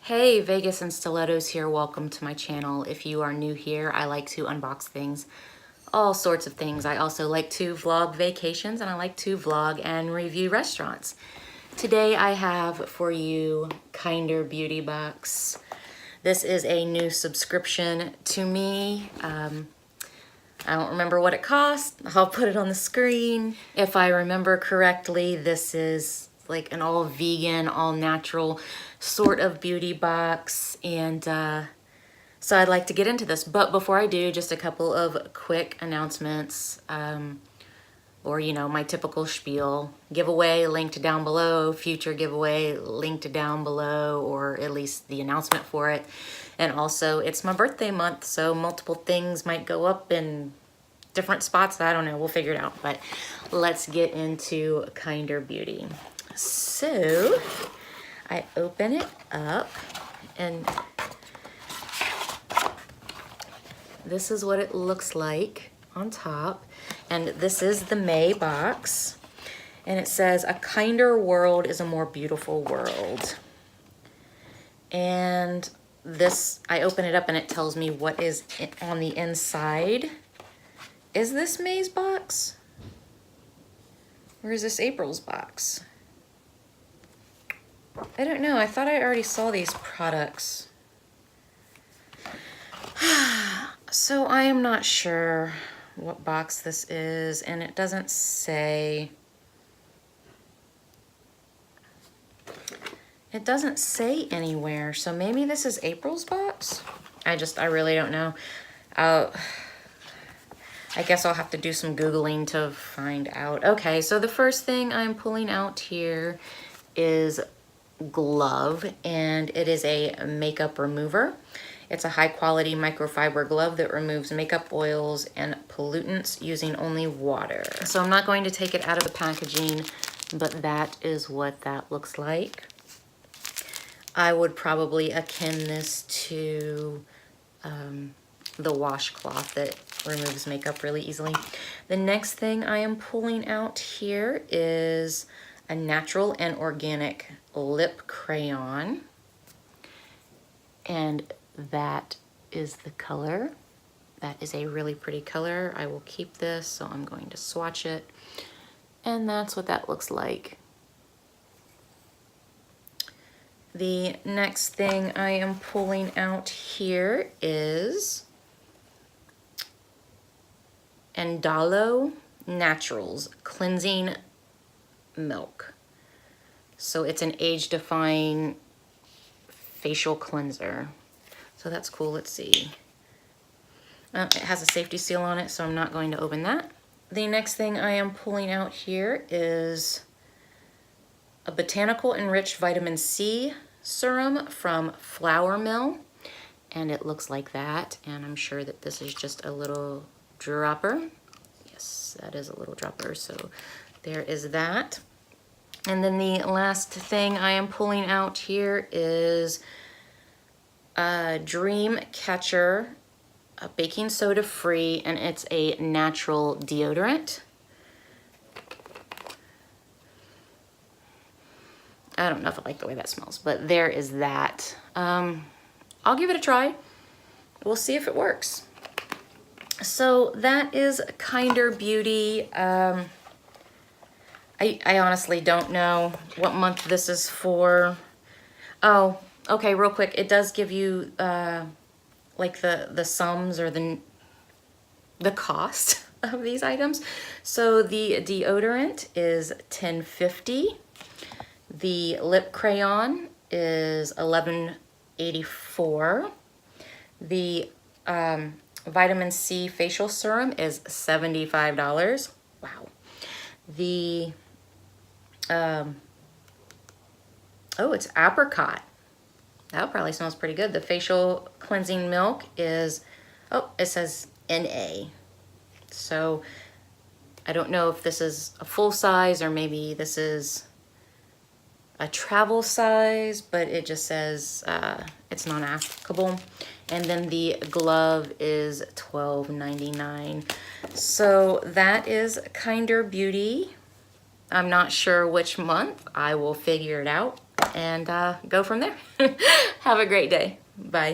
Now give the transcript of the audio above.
Hey, Vegas and Stilettos here. Welcome to my channel. If you are new here, I like to unbox things, all sorts of things. I also like to vlog vacations and I like to vlog and review restaurants. Today I have for you Kinder Beauty Box. This is a new subscription to me. I don't remember what it cost. I'll put it on the screen. If I remember correctly, this is like an all vegan, all natural sort of beauty box. And so I'd like to get into this. But before I do, just a couple of quick announcements. Or, you know, my typical spiel. Giveaway linked down below, future giveaway linked down below, or at least the announcement for it. And also, it's my birthday month, so multiple things might go up in different spots. I don't know, we'll figure it out. But let's get into Kinder Beauty. So, I open it up, and this is what it looks like on top. And this is the May box. And it says, "A kinder world is a more beautiful world." And this, I open it up and it tells me what is on the inside. Is this May's box? Or is this April's box? I don't know. I thought I already saw these products. So I am not sure what box this is, and it doesn't say. It doesn't say anywhere, so maybe this is April's box? I really don't know. I guess I'll have to do some Googling to find out. Okay, so the first thing I'm pulling out here is glove, and it is a makeup remover. It's a high quality microfiber glove that removes makeup oils and pollutants using only water. So I'm not going to take it out of the packaging, but that is what that looks like. I would probably akin this to the washcloth that removes makeup really easily. The next thing I am pulling out here is a natural and organic lip crayon. And that is the color. That is a really pretty color. I will keep this, so I'm going to swatch it. And that's what that looks like. The next thing I am pulling out here is Andalo Naturals Cleansing Milk. So it's an age-defying facial cleanser. So that's cool. Let's see. It has a safety seal on it, so I'm not going to open that. The next thing I am pulling out here is a botanical enriched vitamin C serum from Flower Mill. And it looks like that. And I'm sure that this is just a little dropper. Yes, that is a little dropper. So there is that. And then the last thing I am pulling out here is a Dream Catcher, a baking soda free, and it's a natural deodorant. I don't know if I like the way that smells, but there is that. I'll give it a try. We'll see if it works. So that is Kinder Beauty. I honestly don't know what month this is for. Oh, okay, real quick. It does give you like the sums or the cost of these items. So the deodorant is $10.50. The lip crayon is $11.84. The vitamin C facial serum is $75. Wow. The oh, it's apricot. That probably smells pretty good. The facial cleansing milk is, oh, it says NA. So I don't know if this is a full size or maybe this is a travel size, but it just says it's non-applicable. And then the glove is $12.99. So that is Kinder Beauty. I'm not sure which month. I will figure it out. and go from there. Have a great day. Bye.